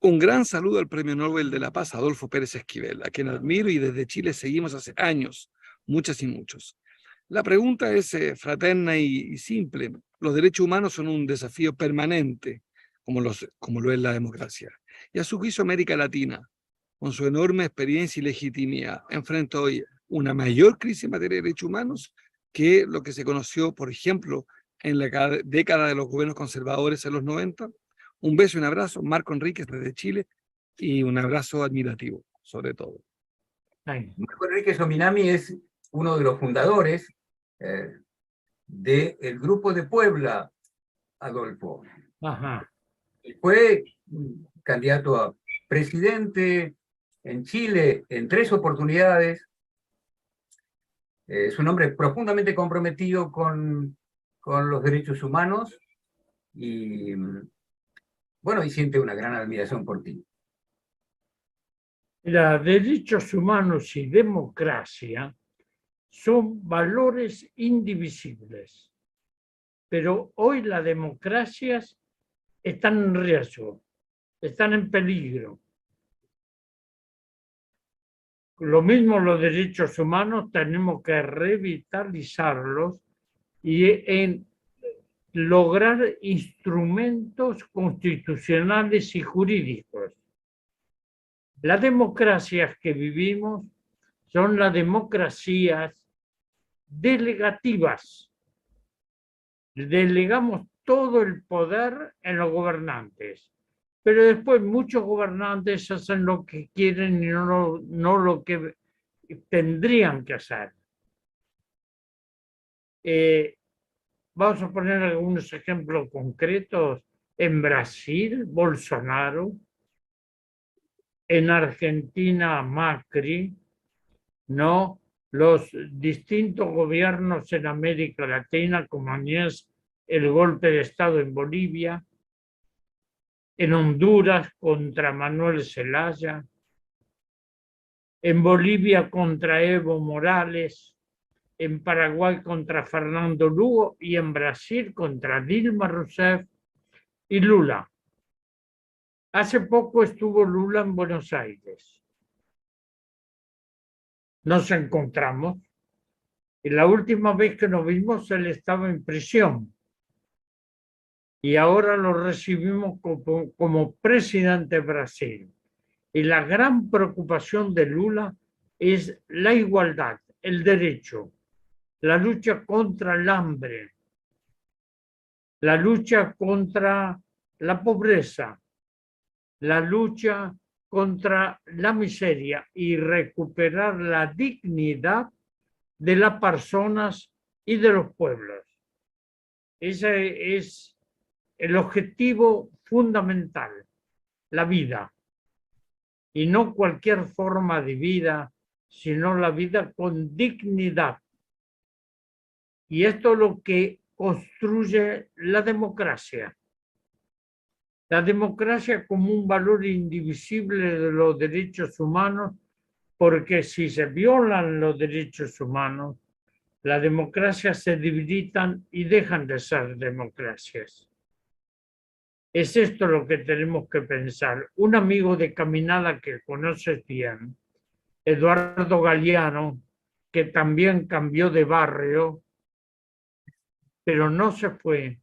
Un gran saludo al Premio Nobel de la Paz, Adolfo Pérez Esquivel, a quien admiro y desde Chile seguimos hace años, muchas y muchos. La pregunta es fraterna y simple. Los derechos humanos son un desafío permanente, como lo es la democracia. Y a su juicio, América Latina, con su enorme experiencia y legitimidad, enfrenta hoy una mayor crisis en materia de derechos humanos que lo que se conoció, por ejemplo, en la década de los gobiernos conservadores en los 90. Un beso y un abrazo, Marco Enríquez desde Chile, y un abrazo admirativo, sobre todo. Marco Enríquez Ominami es uno de los fundadores del Grupo de Puebla, Adolfo. Ajá. Fue candidato a presidente en Chile en 3 oportunidades. Es un hombre profundamente comprometido con los derechos humanos y, bueno, y siente una gran admiración por ti. Mira, derechos humanos y democracia son valores indivisibles, pero hoy las democracias están en riesgo, están en peligro. Lo mismo los derechos humanos, tenemos que revitalizarlos y en lograr instrumentos constitucionales y jurídicos. Las democracias que vivimos son las democracias delegativas. Delegamos todo el poder en los gobernantes, pero después muchos gobernantes hacen lo que quieren y no lo que tendrían que hacer. Vamos a poner algunos ejemplos concretos. En Brasil, Bolsonaro. En Argentina, Macri, ¿no? Los distintos gobiernos en América Latina, como es el golpe de Estado en Bolivia, en Honduras contra Manuel Zelaya, en Bolivia contra Evo Morales, en Paraguay contra Fernando Lugo y en Brasil contra Dilma Rousseff y Lula. Hace poco estuvo Lula en Buenos Aires. Nos encontramos y la última vez que nos vimos él estaba en prisión y ahora lo recibimos como presidente de Brasil. Y la gran preocupación de Lula es la igualdad, el derecho, la lucha contra el hambre, la lucha contra la pobreza, la lucha contra la miseria y recuperar la dignidad de las personas y de los pueblos. Ese es el objetivo fundamental, la vida. Y no cualquier forma de vida, sino la vida con dignidad. Y esto es lo que construye la democracia. La democracia como un valor indivisible de los derechos humanos, porque si se violan los derechos humanos, las democracias se debilitan y dejan de ser democracias. Es esto lo que tenemos que pensar. Un amigo de caminada que conoces bien, Eduardo Galeano, que también cambió de barrio, pero no se fue.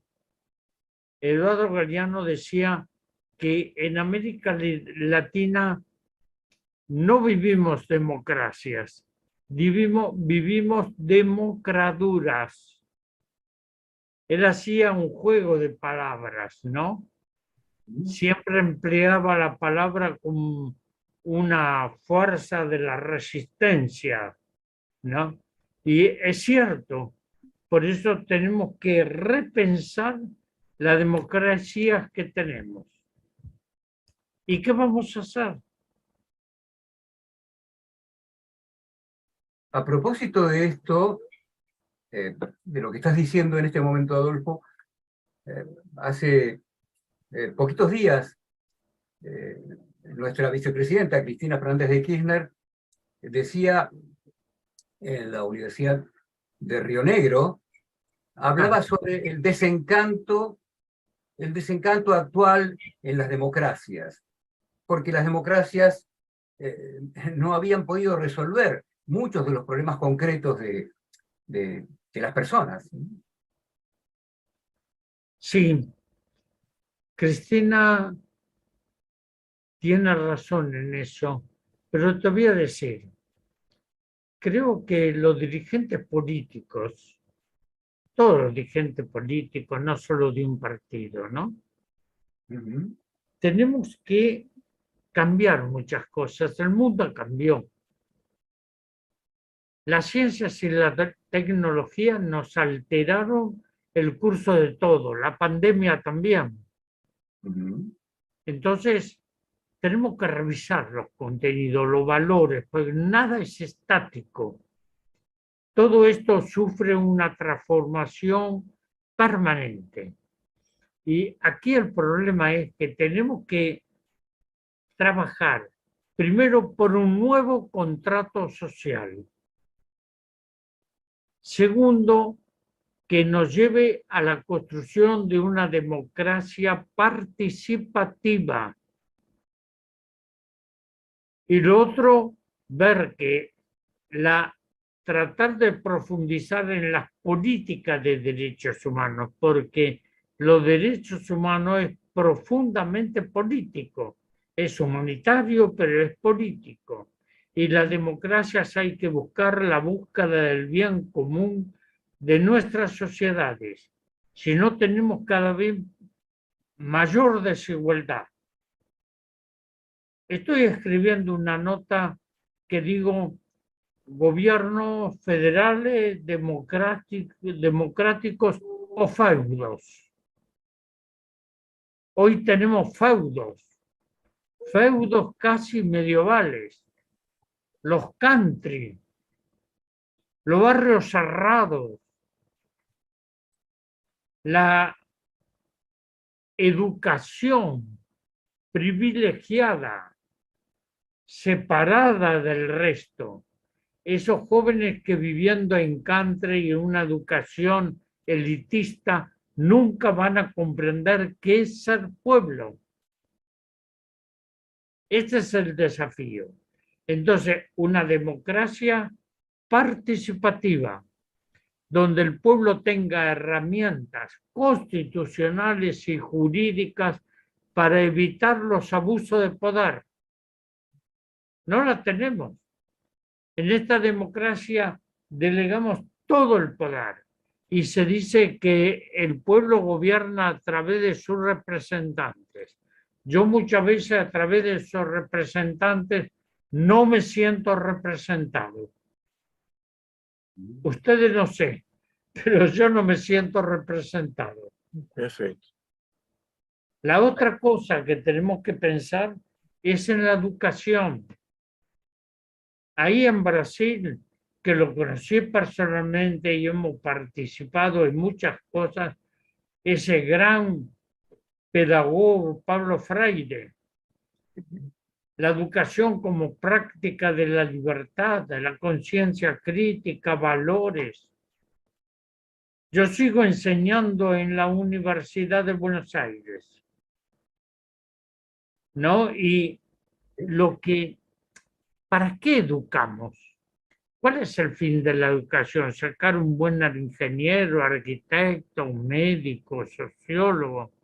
Eduardo Galeano decía que en América Latina no vivimos democracias, vivimos democraduras. Él hacía un juego de palabras, ¿no? Siempre empleaba la palabra como una fuerza de la resistencia, ¿no? Y es cierto, por eso tenemos que repensar la democracia que tenemos. ¿Y qué vamos a hacer? A propósito de esto, de lo que estás diciendo en este momento, Adolfo, hace poquitos días, nuestra vicepresidenta Cristina Fernández de Kirchner decía en la Universidad de Río Negro, hablaba sobre el desencanto actual en las democracias. porque las democracias no habían podido resolver muchos de los problemas concretos de las personas. Sí, Cristina tiene razón en eso, pero te voy a decir, creo que los dirigentes políticos, todos los dirigentes políticos, no solo de un partido, ¿no? Tenemos que cambiar muchas cosas. El mundo cambió. Las ciencias y la tecnología nos alteraron el curso de todo, la pandemia también. Entonces, tenemos que revisar los contenidos, los valores, porque nada es estático. Todo esto sufre una transformación permanente. Y aquí el problema es que tenemos que trabajar primero por un nuevo contrato social. Segundo, que nos lleve a la construcción de una democracia participativa. Y lo otro, ver que tratar de profundizar en las políticas de derechos humanos, porque los derechos humanos es profundamente político. Es humanitario, pero es político. Y las democracias hay que buscar la búsqueda del bien común de nuestras sociedades. Si no, tenemos cada vez mayor desigualdad. Estoy escribiendo una nota que digo gobiernos federales democráticos o feudos. Hoy tenemos feudos casi medievales, los country, los barrios cerrados, la educación privilegiada, separada del resto. Esos jóvenes que viviendo en country y en una educación elitista nunca van a comprender qué es ser pueblo. Este es el desafío. Entonces, una democracia participativa, donde el pueblo tenga herramientas constitucionales y jurídicas para evitar los abusos de poder. No la tenemos. En esta democracia delegamos todo el poder y se dice que el pueblo gobierna a través de sus representantes. Yo muchas veces a través de esos representantes no me siento representado. Ustedes no sé, pero yo no me siento representado. Perfecto. La otra cosa que tenemos que pensar es en la educación. Ahí en Brasil, que lo conocí personalmente y hemos participado en muchas cosas, ese gran pedagogo Pablo Freire, la educación como práctica de la libertad, de la conciencia crítica, valores. Yo sigo enseñando en la Universidad de Buenos Aires, ¿no? Y ¿para qué educamos? ¿Cuál es el fin de la educación? ¿Sacar un buen ingeniero, arquitecto, un médico, sociólogo?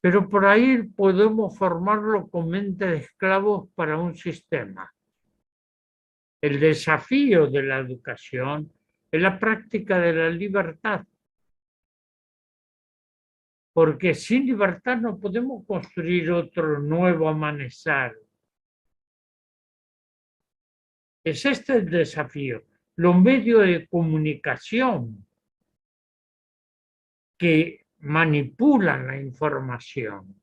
Pero por ahí podemos formarlo con mente de esclavos para un sistema. El desafío de la educación es la práctica de la libertad. Porque sin libertad no podemos construir otro nuevo amanecer. Es este el desafío. Los medios de comunicación que manipulan la información.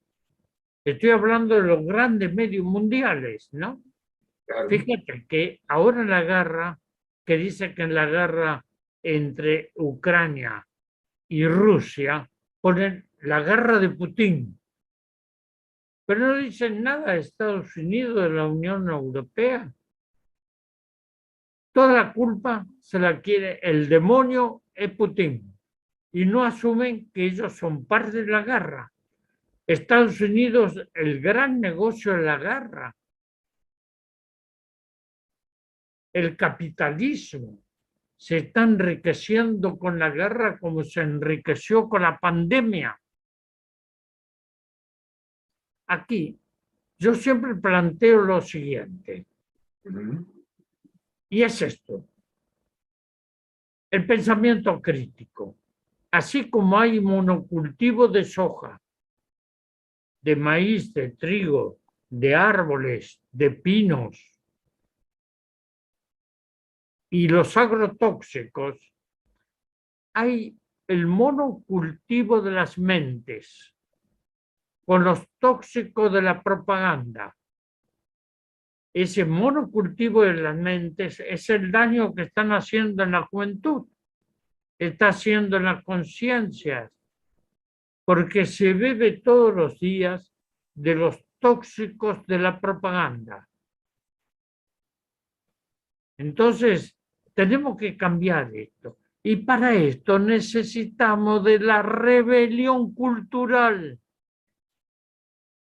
Estoy hablando de los grandes medios mundiales, ¿no? Claro. Fíjate que ahora en la guerra, que dice que en la guerra entre Ucrania y Rusia, ponen la guerra de Putin. Pero no dicen nada de Estados Unidos, de la Unión Europea. Toda la culpa se la quiere el demonio, es Putin. Y no asumen que ellos son parte de la guerra. Estados Unidos, el gran negocio de la guerra. El capitalismo se está enriqueciendo con la guerra como se enriqueció con la pandemia. Aquí, yo siempre planteo lo siguiente, y es esto: el pensamiento crítico. Así como hay monocultivo de soja, de maíz, de trigo, de árboles, de pinos, y los agrotóxicos, hay el monocultivo de las mentes, con los tóxicos de la propaganda. Ese monocultivo de las mentes es el daño que están haciendo en la juventud, está haciendo en las conciencias, porque se bebe todos los días de los tóxicos de la propaganda. Entonces, tenemos que cambiar esto. Y para esto necesitamos de la rebelión cultural.